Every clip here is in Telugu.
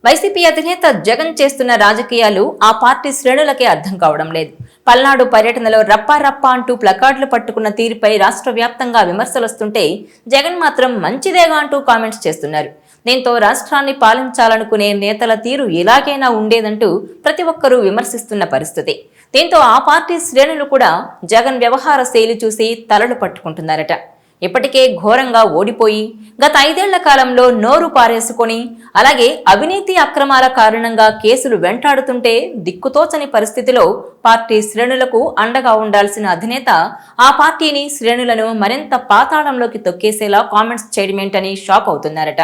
వైసీపీ అధినేత జగన్ చేస్తున్న రాజకీయాలు ఆ పార్టీ శ్రేణులకే అర్థం కావడం లేదు. పల్నాడు పర్యటనలో రప్పా రప్పా అంటూ ప్లకార్డులు పట్టుకున్న తీరుపై రాష్ట్ర వ్యాప్తంగా విమర్శలొస్తుంటే జగన్ మాత్రం మంచిదేగా అంటూ కామెంట్స్ చేస్తున్నారు. దీంతో రాష్ట్రాన్ని పాలించాలనుకునే నేతల తీరు ఎలాగైనా ఉండేదంటూ ప్రతి ఒక్కరూ విమర్శిస్తున్న పరిస్థితి. దీంతో ఆ పార్టీ శ్రేణులు కూడా జగన్ వ్యవహార శైలి చూసి తలలు పట్టుకుంటున్నారట. ఇప్పటికే ఘోరంగా ఓడిపోయి గత 5 ఏళ్ల కాలంలో నోరు పారేసుకొని అలాగే అవినీతి అక్రమాల కారణంగా కేసులు వెంటాడుతుంటే దిక్కుతోచని పరిస్థితిలో పార్టీ శ్రేణులకు అండగా ఉండాల్సిన అధినేత ఆ పార్టీని శ్రేణులను మరింత పాతాళంలోకి తొక్కేసేలా కామెంట్స్ చేయడమేంటని షాక్ అవుతున్నారట.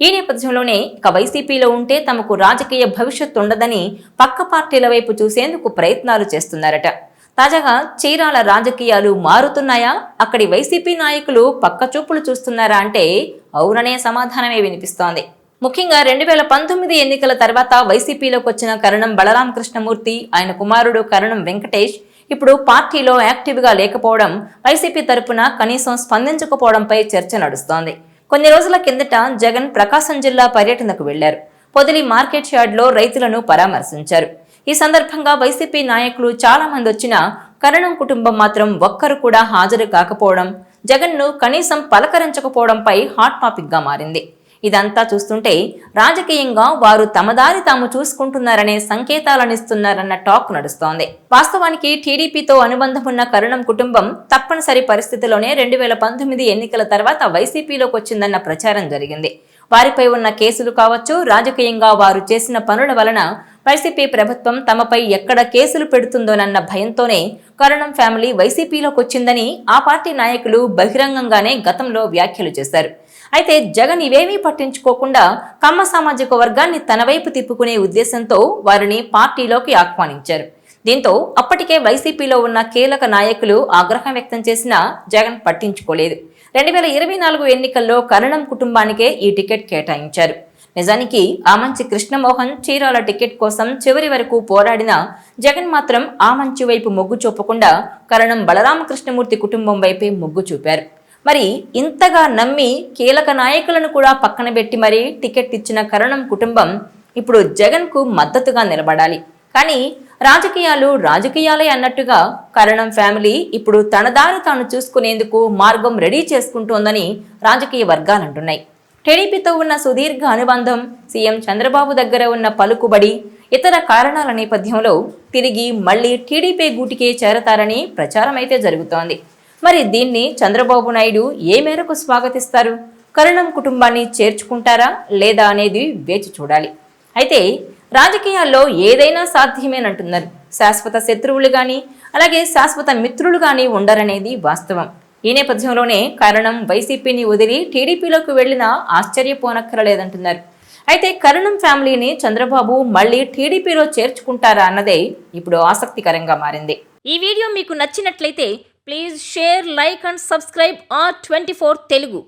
ఈ నేపథ్యంలోనే ఇక వైసీపీలో ఉంటే తమకు రాజకీయ భవిష్యత్తు ఉండదని పక్క పార్టీల వైపు చూసేందుకు ప్రయత్నాలు చేస్తున్నారట. తాజాగా చీరాల రాజకీయాలు మారుతున్నాయా, అక్కడి వైసీపీ నాయకులు పక్కచూపులు చూస్తున్నారా అంటే అవుననే సమాధానమే వినిపిస్తోంది. ముఖ్యంగా 2019 ఎన్నికల తర్వాత వైసీపీలోకి వచ్చిన కరణం బలరామ కృష్ణమూర్తి, ఆయన కుమారుడు కరణం వెంకటేష్ ఇప్పుడు పార్టీలో యాక్టివ్గా లేకపోవడం, వైసీపీ తరపున కనీసం స్పందించకపోవడంపై చర్చ నడుస్తోంది. కొన్ని రోజుల కిందట జగన్ ప్రకాశం జిల్లా పర్యటనకు వెళ్లారు. పొదిలి మార్కెట్ యార్డ్లో రైతులను పరామర్శించారు. ఈ సందర్భంగా వైసీపీ నాయకులు చాలా మంది వచ్చినా కరణం కుటుంబం మాత్రం ఒక్కరు కూడా హాజరు కాకపోవడం, జగన్ను కనీసం పలకరించకపోవడంపై హాట్ టాపిక్ గా మారింది. ఇదంతా చూస్తుంటే రాజకీయంగా వారు తమ దారి తాము చూసుకుంటున్నారనే సంకేతాలనిస్తున్నారన్న టాక్ నడుస్తోంది. వాస్తవానికి టీడీపీతో అనుబంధం ఉన్న కరణం కుటుంబం తప్పనిసరి పరిస్థితిలోనే 2019 ఎన్నికల తర్వాత వైసీపీలోకి వచ్చిందన్న ప్రచారం జరిగింది. వారిపై ఉన్న కేసులు కావచ్చు, రాజకీయంగా వారు చేసిన పనుల వలన వైసీపీ ప్రభుత్వం తమపై ఎక్కడ కేసులు పెడుతుందోనన్న భయంతోనే కరణం ఫ్యామిలీ వైసీపీలోకి వచ్చిందని ఆ పార్టీ నాయకులు బహిరంగంగానే గతంలో వ్యాఖ్యలు చేశారు. అయితే జగన్ ఇవేమీ పట్టించుకోకుండా కమ్మ సామాజిక వర్గాన్ని తన వైపు తిప్పుకునే ఉద్దేశంతో వారిని పార్టీలోకి ఆహ్వానించారు. దీంతో అప్పటికే వైసీపీలో ఉన్న కీలక నాయకులు ఆగ్రహం వ్యక్తం చేసినా జగన్ పట్టించుకోలేదు. 2024 ఎన్నికల్లో కరణం కుటుంబానికే ఈ టికెట్ కేటాయించారు. నిజానికి ఆమంచి కృష్ణమోహన్ చీరాల టికెట్ కోసం చివరి వరకు పోరాడినా జగన్ మాత్రం ఆమంచి వైపు మొగ్గు చూపకుండా కరణం బలరామ కృష్ణమూర్తి కుటుంబం వైపే మొగ్గు చూపారు. మరి ఇంతగా నమ్మి కీలక నాయకులను కూడా పక్కన పెట్టి మరీ టికెట్ ఇచ్చిన కరణం కుటుంబం ఇప్పుడు జగన్ కు మద్దతుగా నిలబడాలి. కానీ రాజకీయాలు రాజకీయాలే అన్నట్టుగా కరణం ఫ్యామిలీ ఇప్పుడు తన దారి తాను చూసుకునేందుకు మార్గం రెడీ చేసుకుంటోందని రాజకీయ వర్గాలంటున్నాయి. టీడీపీతో ఉన్న సుదీర్ఘ అనుబంధం, సీఎం చంద్రబాబు దగ్గర ఉన్న పలుకుబడి, ఇతర కారణాల నేపథ్యంలో తిరిగి మళ్లీ టీడీపీ గూటికే చేరతారని ప్రచారం అయితే జరుగుతోంది. మరి దీన్ని చంద్రబాబు నాయుడు ఏ మేరకు స్వాగతిస్తారు? కరణం కుటుంబాన్ని చేర్చుకుంటారా లేదా అనేది వేచి చూడాలి. అయితే రాజకీయాల్లో ఏదైనా సాధ్యమేనంటున్నారు. శాశ్వత శత్రువులు గాని అలాగే శాశ్వత మిత్రులు గాని ఉండరనేది వాస్తవం. ఈ నేపథ్యంలోనే కరణం వైసీపీని వదిలి టీడీపీలోకి వెళ్లినా ఆశ్చర్యపోనక్కరలేదంటున్నారు. అయితే కరణం ఫ్యామిలీని చంద్రబాబు మళ్లీ టీడీపీలో చేర్చుకుంటారా అన్నదే ఇప్పుడు ఆసక్తికరంగా మారింది. ఈ వీడియో మీకు నచ్చినట్లయితే please share, like and subscribe R24 Telugu.